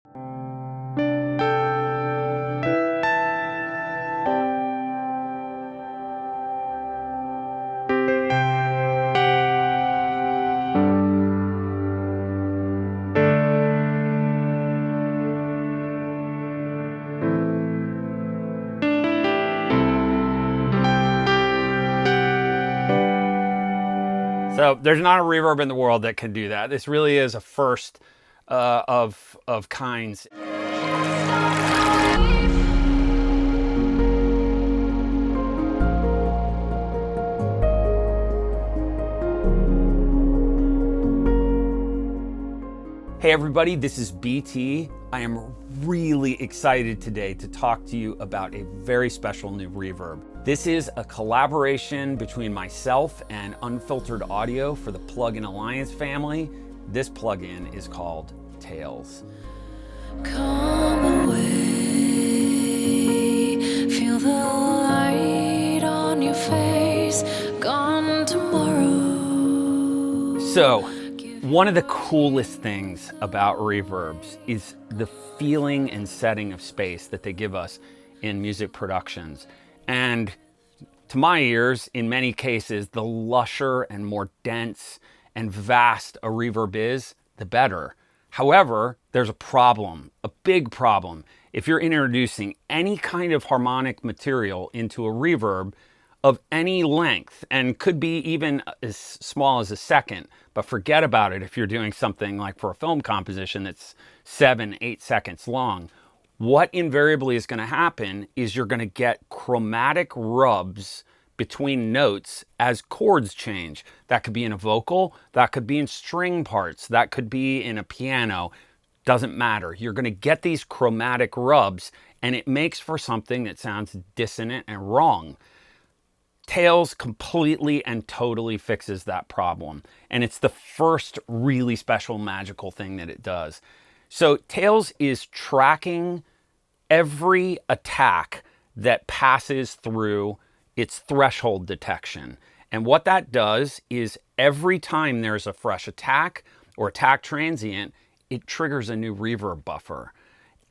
So there's not a reverb in the world that can do that. This really is a first of kinds. Hey everybody, this is BT. I am really excited today to talk to you about a very special new reverb. This is a collaboration between myself and Unfiltered Audio for the Plugin Alliance family. This plugin is called Tails. Come away, feel the light on your face, gone tomorrow. So, one of the coolest things about reverbs is the feeling and setting of space that they give us in music productions. And to my ears, in many cases, the lusher and more dense and vast a reverb is, the better. However, there's a problem, a big problem. If you're introducing any kind of harmonic material into a reverb of any length, and could be even as small as a second, but forget about it if you're doing something like for a film composition that's 7-8 seconds long. What invariably is going to happen is you're going to get chromatic rubs between notes as chords change. That could be in a vocal, that could be in string parts, that could be in a piano. Doesn't matter. You're going to get these chromatic rubs, and it makes for something that sounds dissonant and wrong. Tails completely and totally fixes that problem. And it's the first really special magical thing that it does. So Tails is tracking every attack that passes through its threshold detection. And what that does is every time there's a fresh attack or attack transient, it triggers a new reverb buffer.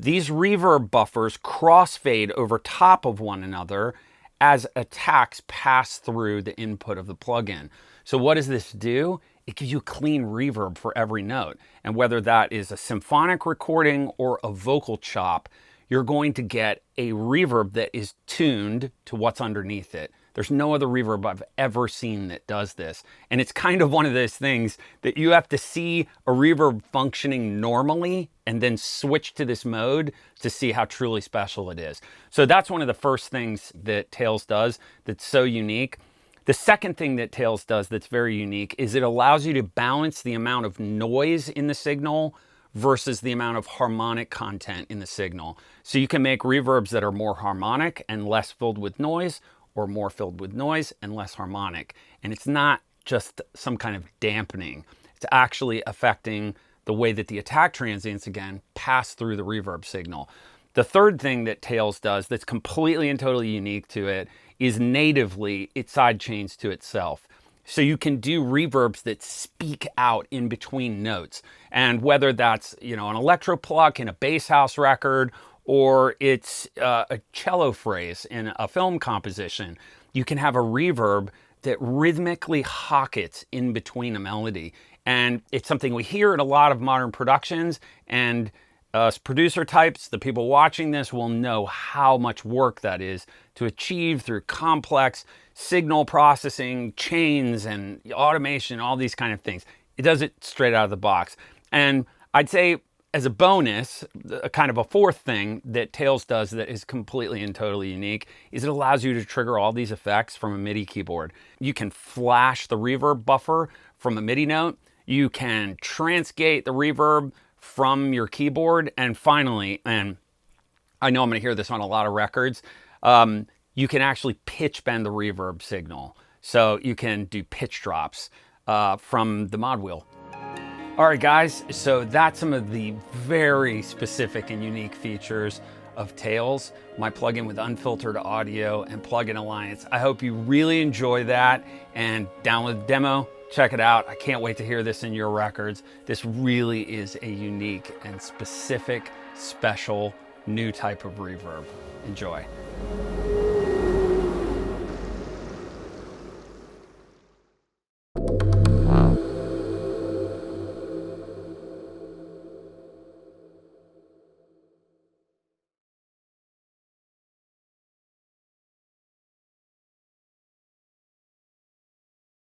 These reverb buffers crossfade over top of one another as attacks pass through the input of the plugin. So what does this do? It gives you a clean reverb for every note. And whether that is a symphonic recording or a vocal chop, you're going to get a reverb that is tuned to what's underneath it. There's no other reverb I've ever seen that does this. And it's kind of one of those things that you have to see a reverb functioning normally and then switch to this mode to see how truly special it is. So that's one of the first things that Tails does that's so unique. The second thing that Tails does that's very unique is it allows you to balance the amount of noise in the signal versus the amount of harmonic content in the signal. So you can make reverbs that are more harmonic and less filled with noise, or more filled with noise and less harmonic. And it's not just some kind of dampening. It's actually affecting the way that the attack transients, again, pass through the reverb signal. The third thing that Tails does that's completely and totally unique to it is natively it sidechains to itself. So you can do reverbs that speak out in between notes. And whether that's, an electro pluck in a bass house record, or it's a cello phrase in a film composition, you can have a reverb that rhythmically hockets in between a melody. And it's something we hear in a lot of modern productions, and us producer types, the people watching this, will know how much work that is to achieve through complex signal processing, chains, and automation, all these kind of things. It does it straight out of the box. And I'd say, as a bonus, a kind of a fourth thing that Tails does that is completely and totally unique is it allows you to trigger all these effects from a Midi keyboard. You can flash the reverb buffer from a Midi note. You can transgate the reverb from your keyboard. And finally, and I know I'm going to hear this on a lot of records, you can actually pitch bend the reverb signal. So you can do pitch drops from the mod wheel. All right, guys, so that's some of the very specific and unique features of Tails, my plugin with Unfiltered Audio and Plugin Alliance. I hope you really enjoy that and download the demo, check it out. I can't wait to hear this in your records. This really is a unique and specific special new type of reverb. Enjoy.